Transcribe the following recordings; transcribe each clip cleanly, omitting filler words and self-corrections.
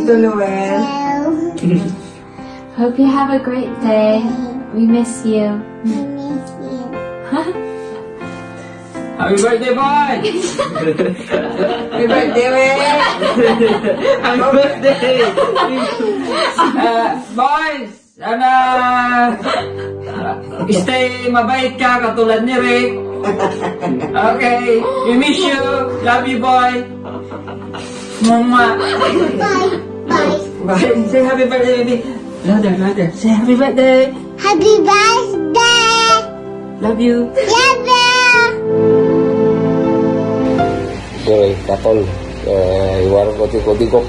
Tito Noel. Hope you have a great day. We miss you. Happy birthday, boy! Happy birthday, Will! Happy birthday! Boys! Sana stay mabait ka katulad ni Rick. Okay, we miss you. Love you, boy. Mama. Bye. Say happy birthday, baby. Louder, louder. Say happy birthday. Happy birthday! Love you. Love you! Sorry, katol. Iwarang ko tiko-tiko.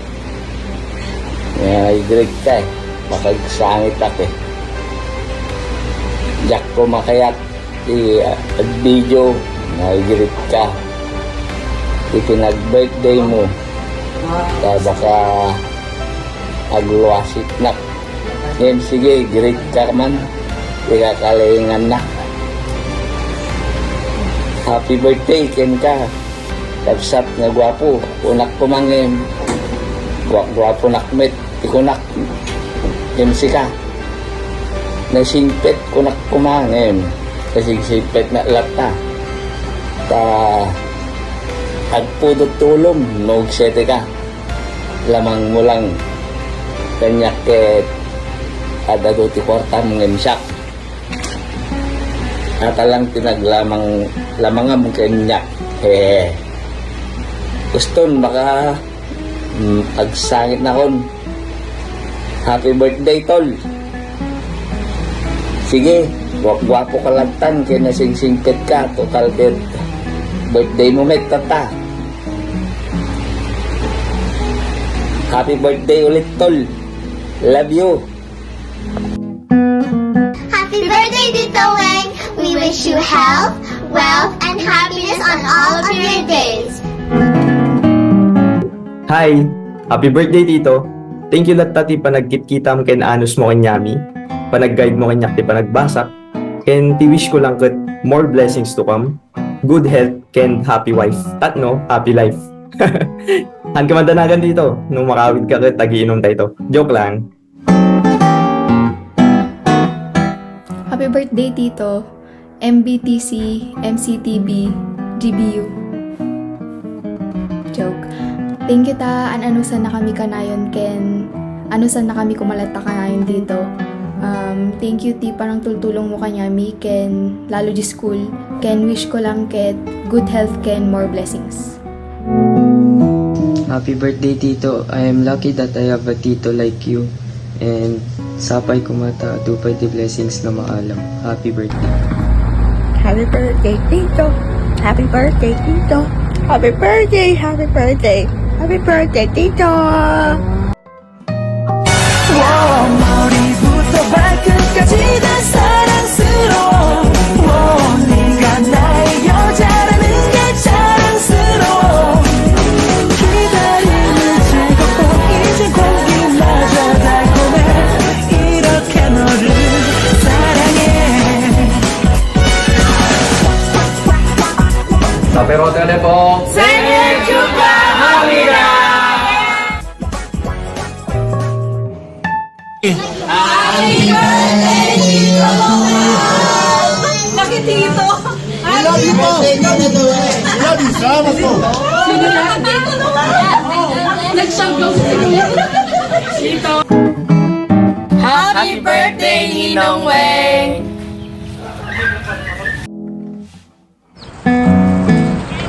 I-direct ka eh. Makagsangit ako eh. Jack ko makayat. I-video. I-direct ka. Ipinag-birthday mo. Baka agluwasit na. Ngayon sige, direct ka man. Ikakalingan na. Happy birthday, Ken ka. Tapsat nga gwapo. Unak kumangin. Gwapo nakmet. Ikunak. MC ka. Nasingpet kunak kumangin. Kasi singpet na lata. Agpudot tulong. Nogsete ka. Lamang mo lang. Kanyak ket. Ada duti kwarta mong emsyak. Atalang tinaglamang lamang mong kanyak. Guston baka pagsangit na kon. Happy birthday, tol. Sige, gwapo ka lantan kaya nasingsingpet ka. Total kit birthday mo met tata. Happy birthday ulit, tol. Love you. Happy birthday, Tito Weng! We wish you health, wealth, and happiness on all of your days. Hi! Happy birthday, Tito! Thank you lahat tati panagkit-kita mo ken anus mo kenyami, panag-guide mo kenyak ti panagbasa, ken ti wish ko lang ket more blessings to come, good health ken happy wife, tatno, happy life. Han ka mandanagan dito, nung makawid ka ket tagiinom tayo. Joke lang. Happy birthday, Tito! MBTC, MCTB, GBU. Joke. Thank you ta, anusan na kami kanayon ken anusan na kami kumalata kanayon dito. Thank you ti parang tultulong mo kanyami ken lalo di school ken wish ko lang ket good health ken more blessings. Happy birthday, Tito. I am lucky that I have a Tito like you. And sapay kumata, tupay the blessings na maalam. Happy birthday. Happy birthday, Tito. Happy birthday, Tito. Happy birthday, happy birthday. Happy birthday, Tito. Wow, 머리부터 발끝까지 다 사랑스러워. Wow, 네가 나의 여자라는 게 자랑스러워. 기다림은 즐겁고 이제 공기마저 달콤해. 이렇게 너를 사랑해. Happy birthday po! 생일 축하합니다. Happy birthday, Tito! Laki, Tito! I love you po! I love you, salamat po! Sino lang, Tito? Nagsanggaw Tito! Happy birthday, Ninong Weng!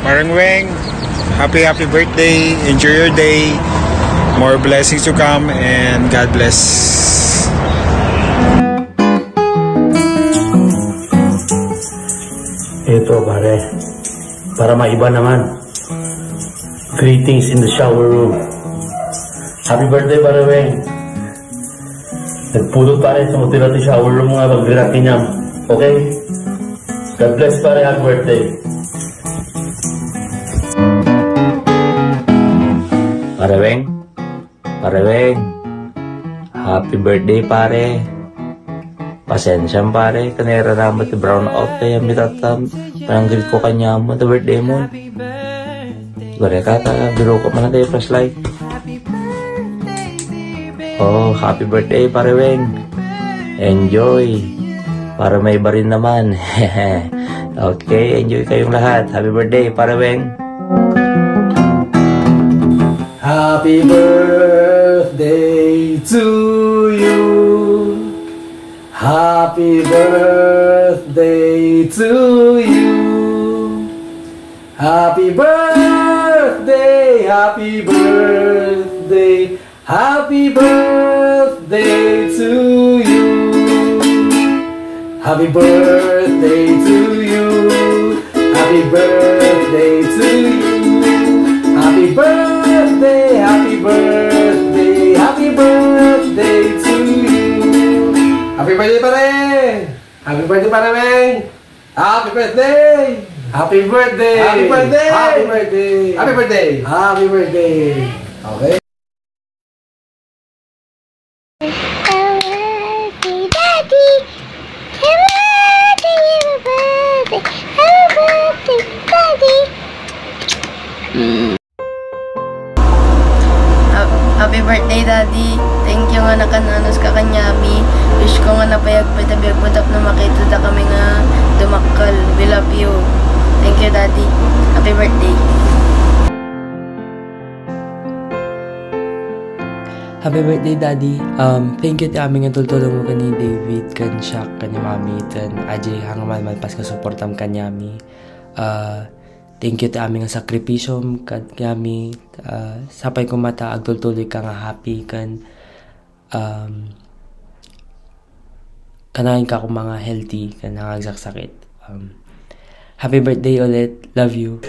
Marang Weng, happy birthday, enjoy your day, more blessings to come, and God bless. Ito pare, para maiba naman. Greetings in the shower room. Happy birthday pare Weng. Nagpulot pare sa mutira ti shower room nga pagdirati niya. Okay? God bless pare, happy birthday. Pare Weng, happy birthday pare. Pasensya pare, kanera naman ti brown out kaya mitatam. Pananggit ko kanya mo, the birthday mo. Gare ka, biro ko man na tayo flashlight. Oh, happy birthday, Pare Weng. Enjoy. Para may iba rin naman. Okay, enjoy kayong lahat. Happy birthday, Pare Weng. Happy birthday to you. Happy birthday to you. Happy birthday, happy birthday, happy birthday to you. Happy birthday to you. Happy birthday to you. Happy birthday, happy birthday, happy birthday to you. Happy birthday, pare! Happy birthday, pare Weng! Happy birthday! Happy birthday! Happy birthday! Happy birthday! Happy birthday! Happy birthday! Okay. Daddy! Happy birthday! Happy birthday! Daddy! Happy birthday, Daddy. Thank you nga nakananos ka kanyami. Wish ko nga napayag-patabiyag mo tap na makita kami nga dumakal. We love you. Thank you, Daddy. Happy birthday. Happy birthday, Daddy. Thank you ti aming nga tultulong mo kani David, kan Shaq, kani Mami, kan Ajay, hangman malpas ka suportam kanyami. Thank you ti aming nga sakripisyo kanyami. Sapay ko mata agtultuloy ka nga happy kan kanain ka kung mga healthy kan nangagsakit. Happy birthday ulit. Love you.